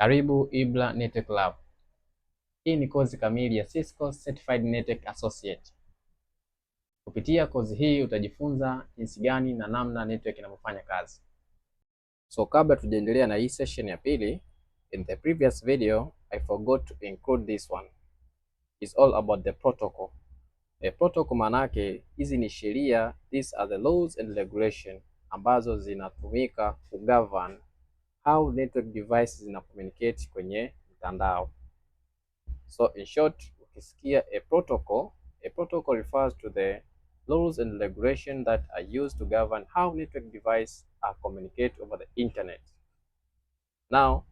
Karibu IBRA Network Lab. Hii ni kozi kamili ya Cisco Certified Network Associate. Kupitia kozi hii utajifunza jinsi gani na namna network inavyofanya kazi. So kabla tujaendelea na hii session ya pili, in the previous video I forgot to include this one. It's all about the protocol. The protocol maana yake hizi ni sheria, these are the laws and regulation ambazo zinatumika kugovern how network devices zina communicate kwenye mtandao. So in short, ukisikia a protocol refers to the laws and regulation that are used to govern how network devices are communicate over the internet. Now,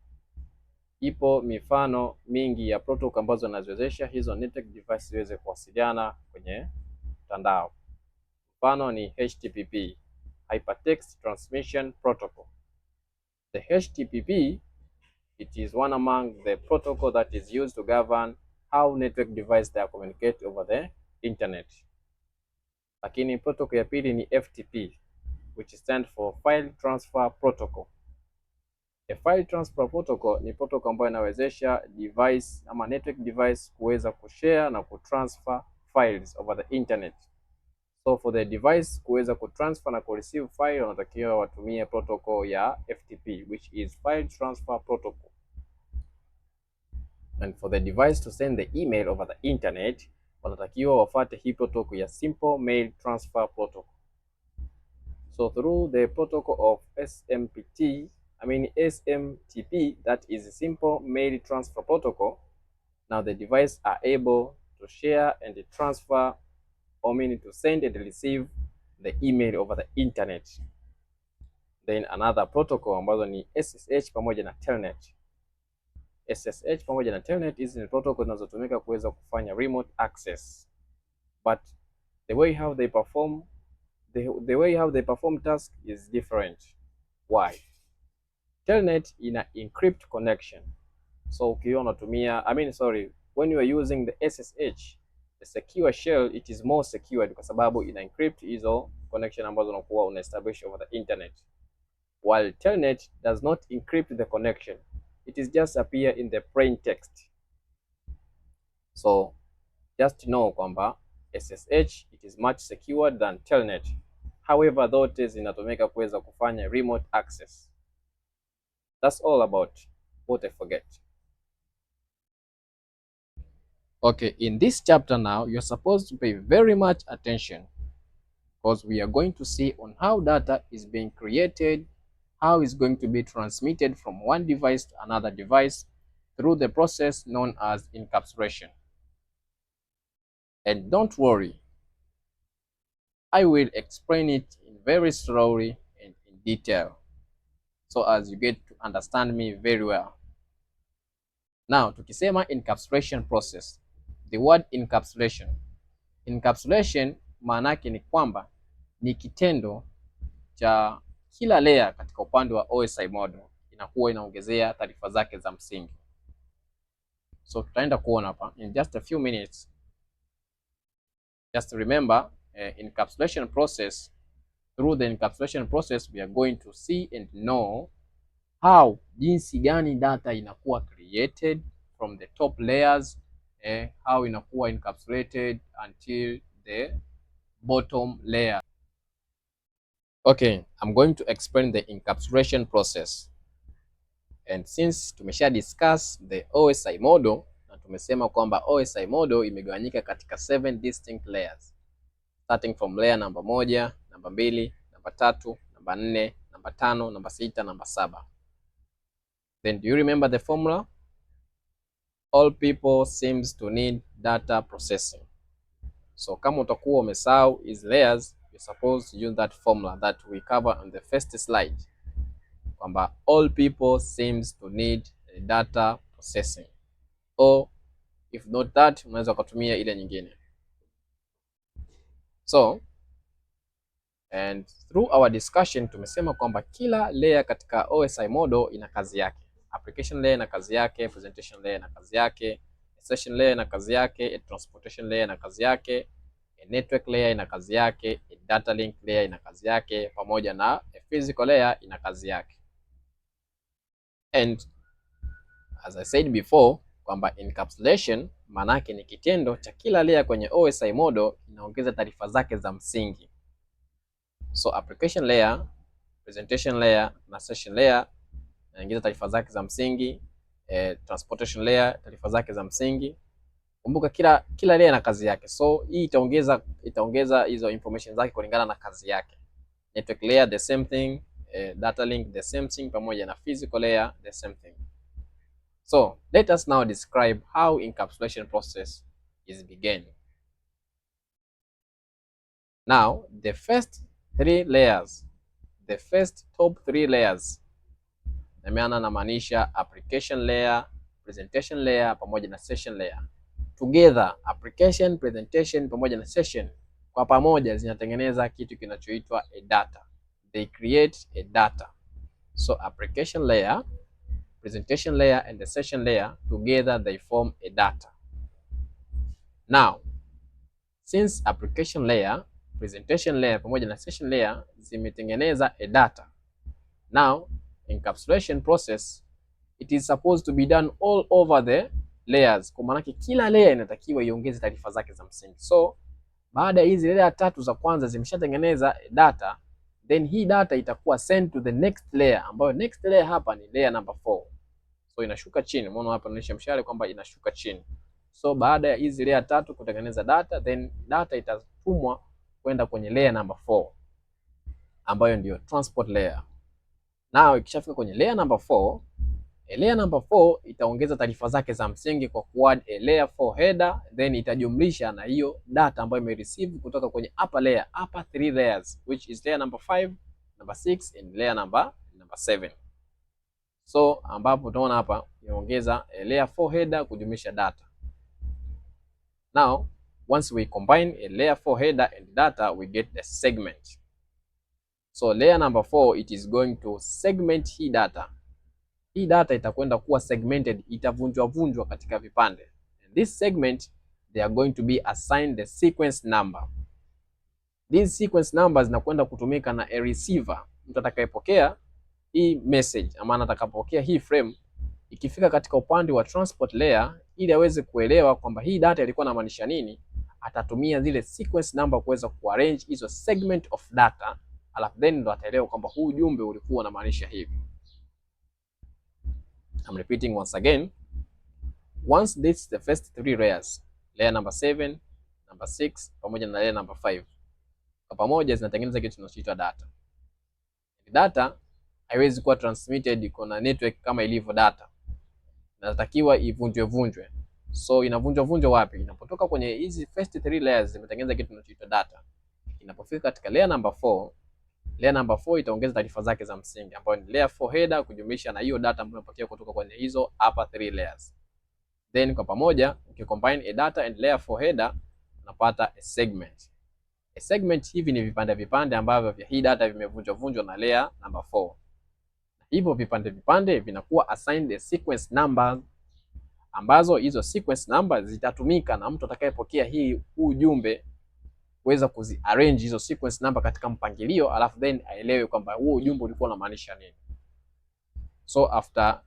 ipo mifano mingi ya protocol ambazo zinaziwezesha hizo network devices ziweze kuwasiliana kwenye mtandao. Mfano ni HTTP, Hypertext Transmission Protocol. The HTTP, it is one among the protocol that is used to govern how network devices they communicate over the internet. Lakini protocol ya pili ni FTP, which stands for File Transfer Protocol. A File Transfer Protocol ni protocol ambayo inawezesha device ama network device kuweza kushare na kutransfer files over the internet. So for the device kuweza kutransfer na kureceive file, wanatakiwa watumie protocol ya FTP, which is File Transfer Protocol. And for the device to send the email over the internet, wanatakiwa wafuate hii protocol ya Simple Mail Transfer Protocol. So through the protocol of SMTP, that is Simple Mail Transfer Protocol, now the device are able to share and transfer, or meaning to send and receive the email over the internet. Then another protocol ambazo ni SSH pamoja na Telnet. SSH pamoja na Telnet, hizi ni protocol zinazotumika kuweza kufanya remote access, but the way how they perform task is different. Why? Telnet ina encrypt connection, so ukiwa unatumia when you are using the SSH, the secure shell, it is more secured kwa sababu ina encrypt hizo connection ambazo unakuwa una establish over the internet, while Telnet does not encrypt the connection. It is just appear in the plain text. So just know kwamba SSH it is much secured than Telnet. However, zote zinatumika kuweza kufanya remote access. That's all about what I forget. Okay, in this chapter now, you're supposed to pay very much attention because we are going to see on how data is being created, how it's going to be transmitted from one device to another device through the process known as encapsulation. And don't worry, I will explain it in very slowly and in detail so as you get to understand me very well. Now, tukisema encapsulation process, the word encapsulation maana yake ni kwamba ni kitendo cha kila layer katika upande wa OSI model inakuwa inaongezea taarifa zake za msingi. So tutaenda kuona hapa in just a few minutes. Just remember encapsulation process. Through the encapsulation process we are going to see and know how, jinsi gani data inakuwa created from the top layers, how inakuwa encapsulated until the bottom layer. Okay, I'm going to explain the encapsulation process. And since tumesha discuss the OSI model na tumesema kwamba OSI model imegawanyika katika 7 distinct layers, starting from layer namba 1, namba 2, namba 3, namba 4, namba 5, namba 6, namba 7. Then do you remember the formula? All people seems to need data processing. So kama utakuwa umesahau is layers, you're supposed to use that formula that we cover on the first slide. Kwamba all people seems to need data processing. Or if not that, unaweza kutumia ile nyingine. So, and through our discussion tumesema kwamba kila layer katika OSI model ina kazi yake. Application layer na kazi yake, presentation layer na kazi yake, session layer na kazi yake, transportation layer na kazi yake, network layer ina kazi yake, data link layer ina kazi yake, pamoja na physical layer ina kazi yake. And As I said before kwamba encapsulation maana yake ni kitendo cha kila layer kwenye OSI model inaongeza taarifa zake za msingi. So application layer, presentation layer na session layer inaongeza taarifa zake za msingi, transportation layer taarifa zake za msingi. Kumbuka kila layer na kazi yake. So hii itaongeza hizo information zake kulingana na kazi yake. Network layer the same thing, data link the same thing, pamoja na physical layer the same thing. So let us now describe how encapsulation process is began. Now the first top three layers namaanisha application layer, presentation layer pamoja na session layer. Together application, presentation pamoja na session kwa pamoja zinatengeneza kitu kinachoitwa a data. They create a data. So application layer, presentation layer and the session layer together they form a data. Now since application layer, presentation layer pamoja na session layer zimetengeneza a data, now encapsulation process it is supposed to be done all over the layers. Kwa maana kila layer inatakiwa iongeze taarifa zake za msingi. So baada ya hizi layer tatu za kwanza zimeshatengeneza data, then hii data itakuwa sent to the next layer, ambayo next layer hapa ni layer number 4. So inashuka chini, umeona hapa inaonyesha mshale kwamba inashuka chini. So baada ya hizi layer tatu kutengeneza data, then data itatumwa kwenda kwenye layer number 4 ambayo ndio transport layer. Now ikishafika kwenye layer number 4, layer number 4 itaongeza taarifa zake za msingi kwa kuadd a layer 4 header, then itajumlisha na hiyo data ambayo imereceive kutoka kwenye upper 3 layers, which is layer number 5, number 6 and layer number 7. So ambapo tunaona hapa imeongeza layer 4 header kujumlisha data. Now once we combine a layer 4 header and data, we get the segment. So layer number 4 it is going to segment hii data. Hii data itakwenda kuwa segmented, itavunjwa katika vipande. And this segment they are going to be assigned the sequence number. These sequence numbers zinakwenda kutumika na a receiver, mtu atakayepokea hii message ama atakapokea hii frame. Ikifika katika upande wa transport layer, ili aweze kuelewa kwamba hii data ilikuwa inamaanisha nini, atatumia zile sequence number kuweza kuarrange hizo segment of data, alafu then ndo ataelewa kwamba huu ujumbe ulikuwa unamaanisha hivi. I'm repeating once again. Once this is the first 3 layers, layer number 7, number 6 pamoja na layer number 5, kwa pamoja zinatengeneza kitu kinachoitwa data. Data haiwezi kuwa transmitted kwa network kama ilivyo data. Inatakiwa ivunjwe. So inavunjwa wapi? Inapotoka kwenye hizi first 3 layers zimetengeneza kitu kinachoitwa data. Inapofika katika layer number 4, layer number 4 itaongeza taarifa zake za msingi ambayo ni layer 4 header kujumlisha na hiyo data ambayo imepokea kutoka kwenye hizo upper 3 layers. Then kwa pamoja ukicombine a data and layer 4 header unapata a segment. A segment hivi ni vipande ambavyo vya hii data vimevunjwa na layer number 4. Hivyo vipande vinakuwa assigned the sequence numbers, ambazo hizo sequence numbers zitatumika na mtu atakayepokea huu ujumbe kuweza kuziarrange hizo sequence number katika mpangilio, alafu then aelewe kwamba huo ujumbe ulikuwa unamaanisha nini. So after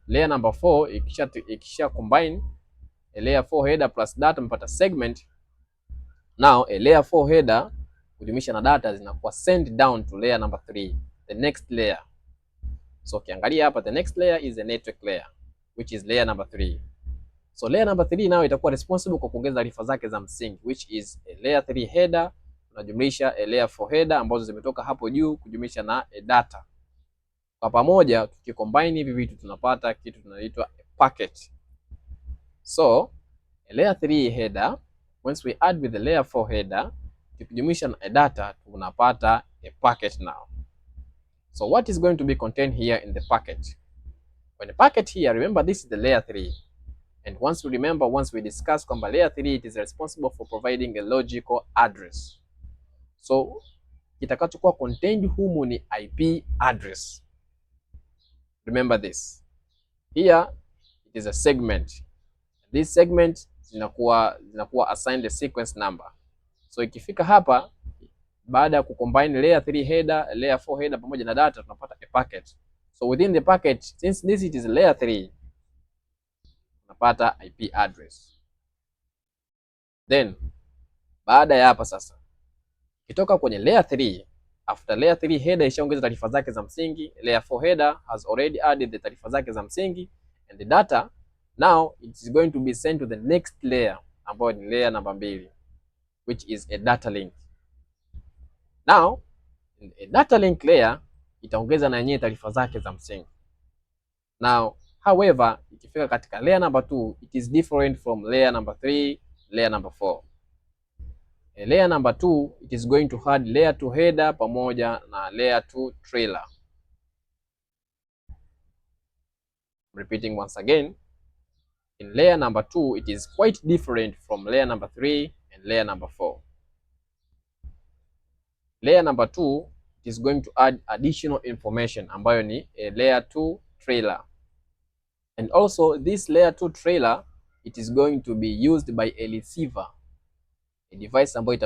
layer number 4 ikisha combine a layer 4 header plus data mpata segment. Now a layer 4 header kujumlisha na data zinakuwa sent down to layer number 3, the next layer. So ukiangalia hapa, the next layer is the network layer, which is layer number 3. So layer number 3 nayo itakuwa responsible kwa kuongeza taarifa zake za msingi, which is a layer 3 header unajumlisha a layer 4 header ambazo zimetoka hapo juu kujumlisha na a data. Kwa pamoja tukicombine hivi vitu tunapata kitu tunaitwa a packet. So a layer 3 header once we add with the layer 4 header tukijumlisha na a data tunapata a packet now. So what is going to be contained here in the packet? When the packet here, remember this is the layer 3. And once we discuss kwamba layer 3 it is responsible for providing a logical address. So kitakachokuwa contained humu ni IP address. Remember this. Here it is a segment. This segment zinakuwa assigned a sequence number. So ikifika hapa baada ya kucombine layer 3 header, layer 4 header pamoja na data tunapata a packet. So within the packet, since this it is layer 3, tunapata IP address. Then baada ya hapa sasa, kitoka kwenye layer 3, after layer 3 header ishaongeza taarifa zake za msingi, layer 4 header has already added the taarifa zake za msingi, and the data now it is going to be sent to the next layer ambayo ni layer number 2, which is a data link. Now a data link layer itaongeza na yenyewe taarifa zake za msingi. Now however, ikifika katika layer number 2, it is different from layer number 3, layer number 4. Layer number 2, it is going to add layer 2 header pamoja na layer 2 trailer. Repeating once again, in layer number 2, it is quite different from layer number 3 and layer number 4. Layer number 2 is going to add additional information ambayo ni a layer 2 trailer. And also this layer 2 trailer, it is going to be used by a receiver, a device ambayo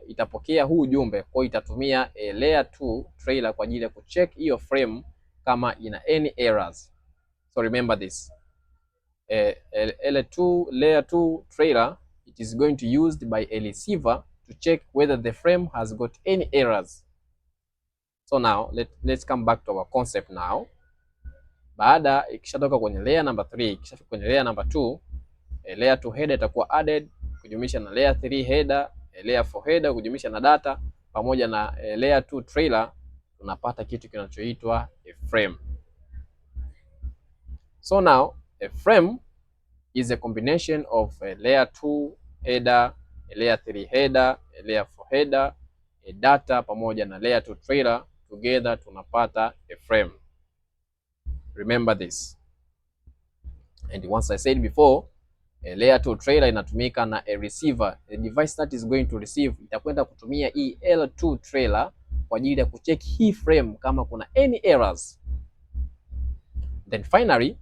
itapokea huu ujumbe, kwa itatumia a layer 2 trailer kwa ajili ya kucheck hiyo frame kama ina any errors. So remember this, layer 2 trailer, it is going to used by a receiver to check whether the frame has got any errors. So now let's come back to our concept now. Baada ikishatoka kwenye layer number 3, ikishafika kwenye layer number 2, layer 2 header itakuwa added kujumlisha na layer 3 header, layer 4 header kujumlisha na data pamoja na layer 2 trailer, tunapata kitu kinachoitwa a frame. So now a frame is a combination of a layer 2 header, a layer 3 header, a layer 4 header, a data pamoja na layer 2 trailer, together tunapata a frame. Remember this. And once I said before, a layer 2 trailer inatumika na a receiver. The device that is going to receive itakwenda kutumia hii L2 trailer kwa ajili ya kucheck hii frame kama kuna any errors. Then finally,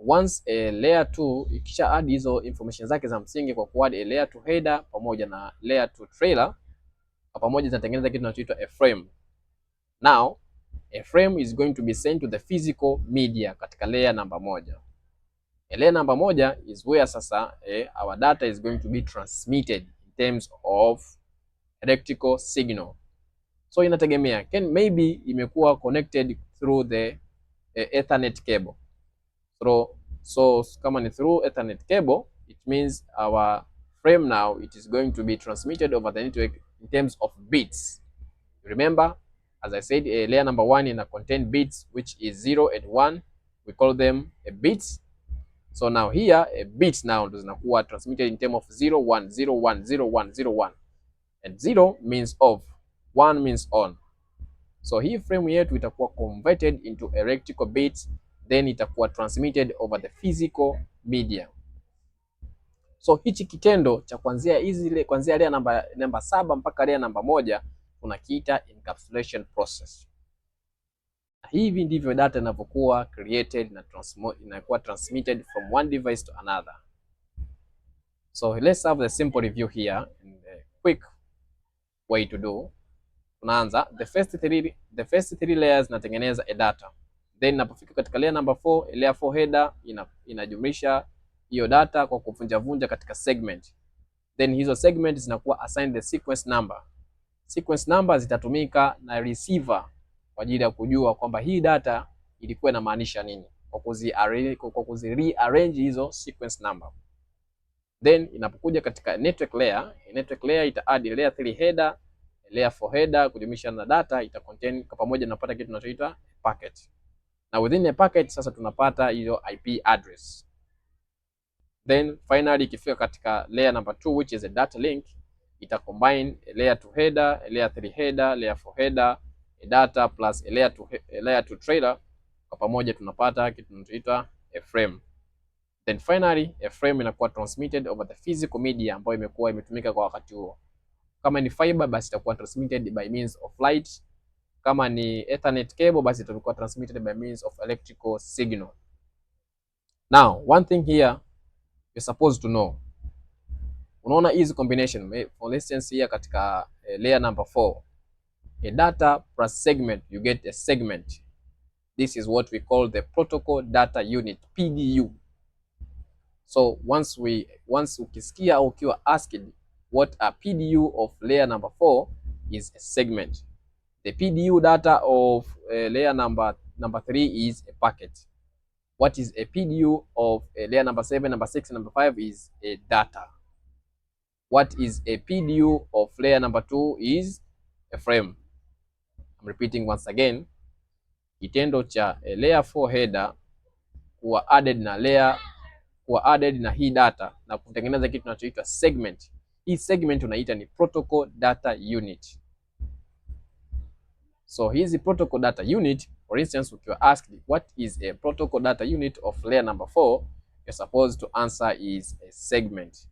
once a layer 2 ikisha add hizo information zake za msingi kwa kuadd a layer 2 header pamoja na layer 2 trailer, kwa pamoja zinatengeneza kitu kinachoitwa a frame. Now a frame is going to be sent to the physical media katika layer number 1. Layer number 1 is where sasa our data is going to be transmitted in terms of electrical signal. So inategemea, maybe imekuwa connected through the Ethernet cable. So kama ni through Ethernet cable, it means our frame now it is going to be transmitted over the network in terms of bits. Remember, as I said, layer number 1 ina contain bits which is 0 and 1. We call them a bits. So now here a bit now ndo zinakuwa transmitted in terms of 0 1 0 1 0 1 0 1, and 0 means off, 1 means on. So hii frame yetu itakuwa converted into electrical bits, then itakuwa transmitted over the physical media. So hichi kitendo cha kuanzia layer namba 7 mpaka layer namba 1 tunakiita encapsulation process. Hivi ndivyo data inavyokuwa created na inakuwa transmitted from one device to another. So let's have a simple review here and a quick way to do. Tunaanza the first three layers zinatengeneza a data. Then inapofika katika layer number 4, layer 4 header inajumlisha hiyo data kwa kuvunja katika segment. Then hizo segment zinakuwa assigned the sequence number. Sequence number zitatumika na receiver kwa ajili ya kujua kwamba hii data ilikuwa inamaanisha nini, kwa kuzi-rearrange hizo sequence number. Then inapokuja katika network layer ita add layer 3 header, layer 4 header kujumlisha na data ita contain kwa pamoja, tunapata kitu tunachoita packet. Na within a packet sasa tunapata hiyo IP address. Then finally ikifika katika layer number 2 which is a data link, ita combine a layer 2 header, a layer 3 header, layer 4 header, a data plus a layer 2 trailer, kwa pamoja tunapata kitu tunachoita a frame. Then finally a frame inakuwa transmitted over the physical media ambayo imekuwa imetumika kwa wakati huo. Kama ni fiber basi itakuwa transmitted by means of light. Kama ni Ethernet cable basi itakuwa transmitted by means of electrical signal. Now one thing here you're supposed to know, unaona hizi combination, for instance here katika layer number 4, a data plus segment, you get a segment. This is what we call the protocol data unit, PDU. So once ukisikia au ukiwa asked what a PDU of layer number 4 is a segment. The PDU data of layer number 3 is a packet. What is a PDU of layer number 7, number 6, number 5 is a data. What is a PDU of layer number 2 is a frame. I'm repeating once again. Kitendo cha layer 4 header kuwa added na hii data na kutengeneza kitu tunachoitwa segment. Hii segment unaita ni protocol data unit. So hizi protocol data unit, for instance, ukiwa asked what is a protocol data unit of layer number 4, you're supposed to answer is a segment.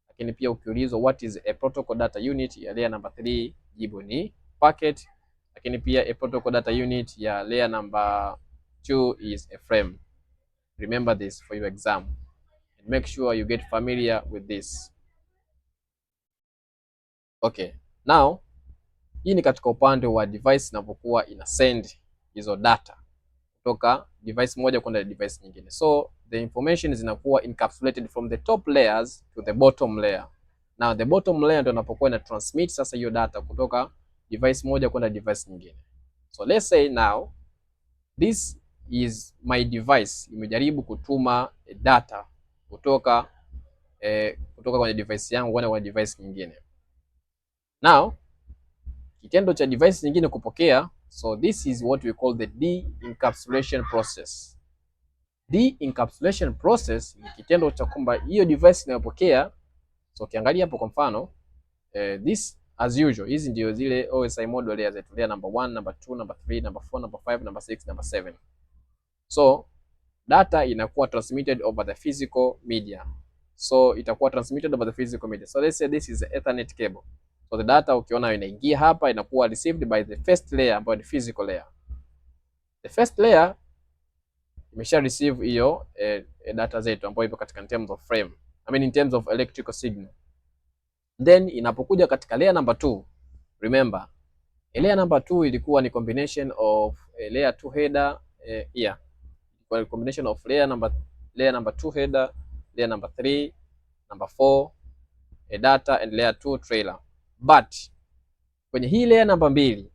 Lakini pia ukiulizwa what is a protocol data unit ya layer number 3, jibu ni packet. Lakini pia a protocol data unit ya layer number 2 is a frame. Remember this for your exam and make sure you get familiar with this. Okay, now hii ni katika upande wa device inapokuwa ina send hizo data kutoka device moja kwenda device nyingine. So the information zinakuwa encapsulated from the top layers to the bottom layer. Now the bottom layer ndio inapokuwa ina transmit sasa hiyo data kutoka device moja kwenda device nyingine. So let's say now this is my device, imejaribu kutuma data kutoka kwenye device yangu kwenda kwenye device nyingine. Now kitendo cha device nyingine kupokea, so this is what we call the de-encapsulation process. De-encapsulation process ni kitendo cha kwamba hiyo device inayopokea, so ukiangalia hapo kwa mfano this as usual, hizi ndio zile OSI model layers zetu, layer number 1, number 2, number 3, number 4, number 5, number 6, number 7. So data inakuwa transmitted over the physical media. So itakuwa transmitted over the physical media. So let's say this is the Ethernet cable. So the data ukiona inaingia hapa inakuwa received by the first layer ambayo ni physical layer. The first layer imesha receive hiyo data zetu ambayo ipo katika in terms of frame. I mean in terms of electrical signal. Then inapokuja katika layer number 2, remember layer number 2 ilikuwa ni combination of layer 2 header kwa combination of layer number 2 header, layer number 3, number 4 data and layer 2 trailer. But kwenye hii layer namba 2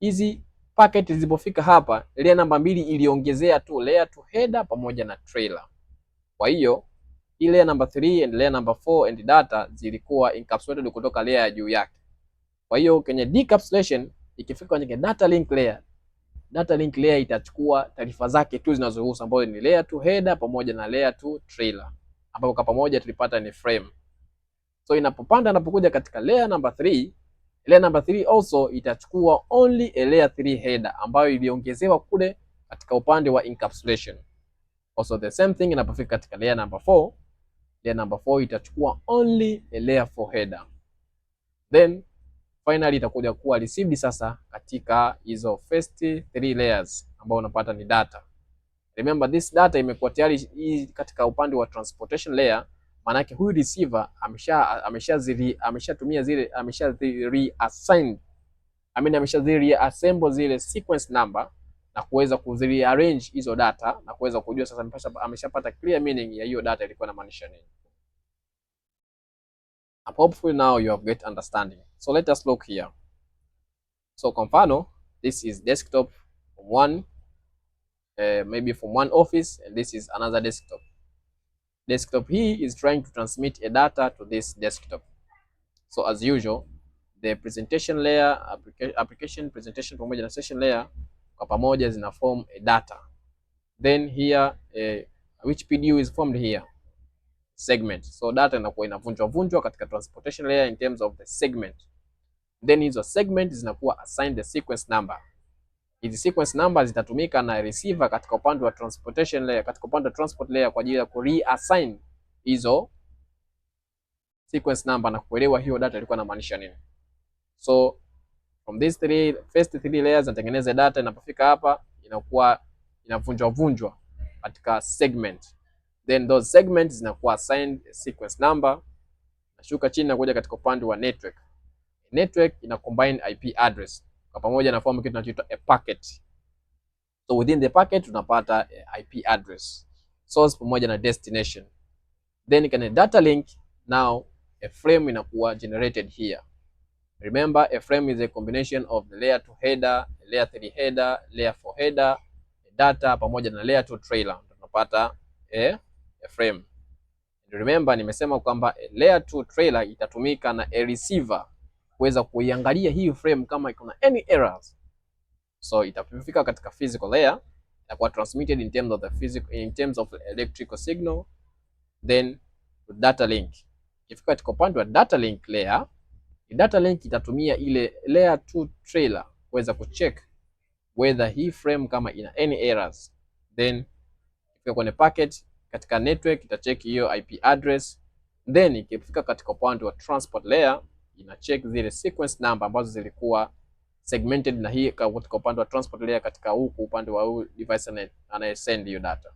hizi packet zilipofika hapa, layer namba 2 iliongezea tu layer 2 header pamoja na trailer. Kwa hiyo hii layer number 3 and layer number 4 and data zilikuwa encapsulated kutoka layer ya juu yake. Kwa hiyo kwenye decapsulation ikifika kwenye data link layer itachukua taarifa zake tu zinazohusu ambazo ni layer 2 header pamoja na layer 2 trailer, ambapo kwa pamoja tulipata ni frame. So inapokuja katika layer number 3, layer number 3 also itachukua only a layer 3 header ambayo iliongezewa kule katika upande wa encapsulation. Also the same thing inapofika katika layer number 4, layer number 4 itachukua only a layer 4 header. Then finally itakuja kuwa received sasa katika hizo first 3 layers ambao unapata ni data. Remember this data imekuwa tayari katika upande wa transportation layer, maana yake huyu receiver ameshazireassemble zile sequence number na kuweza kuzirearrange hizo data na kuweza kujua sasa ameshapata clear meaning ya hiyo data ilikuwa inamaanisha nini. Hopefully now you have get understanding. So let us look here. So kwa mfano this is desktop from one maybe from one office and this is another desktop. Desktop hii is trying to transmit a data to this desktop. So as usual, the presentation layer, application presentation pamoja na session layer kwa pamoja zina form a data. Then here which PDU is formed here? Segment. So data inakuwa inavunjwa katika transportation layer in terms of the segment. Then hizo segment zinakuwa assigned the sequence number. Hizi sequence number zitatumika na receiver katika upande wa transportation layer, katika upande wa transport layer kwa ajili ya ku-reassign hizo sequence number na kuelewa hiyo data ilikuwa inamaanisha nini. So from these first 3 layers natengeneza data, inapofika hapa inakuwa inavunjwa katika segment. Then those segments zinakuwa assigned a sequence number. Nashuka chini na kuja katika upande wa network. Network ina combine IP address kwa pamoja na form kitu kinachoitwa a packet. So within the packet tunapata IP address. source pamoja na destination. Then kwenye data link now a frame inakuwa generated here. Remember, a frame is a combination of the layer 2 header, layer 3 header, layer 4 header, data pamoja na layer 2 trailer. Tunapata a frame. Remember, nimesema kwamba layer 2 trailer itatumika na a receiver kuweza kuiangalia hii frame kama iko na any errors. So itafika katika physical layer, itakuwa transmitted in terms of the physical, in terms of electrical signal, then to data link. Ikifika katika upande wa data link layer, data link itatumia ile layer 2 trailer kuweza kucheck whether hii frame kama ina any errors. Then ikifika kwenye packet katika network itacheck hiyo IP address. Then ikifika katika upande wa transport layer ina check zile sequence number ambazo zilikuwa segmented na hii katika upande wa transport layer katika huku upande wa huu device anayesend hiyo data.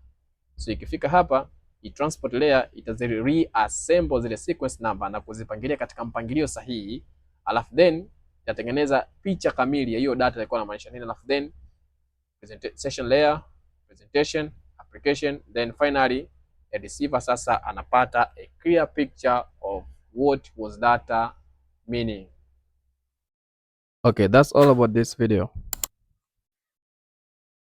So ikifika hapa i transport layer itazili reassemble zile sequence number na kuzipangilia katika mpangilio sahihi, alafu then itatengeneza picha kamili ya hiyo data ilikuwa inamaanisha nini, alafu then presentation layer, presentation, application, then finally a receiver sasa anapata a clear picture of what was data meaning. Okay, that's all about this video.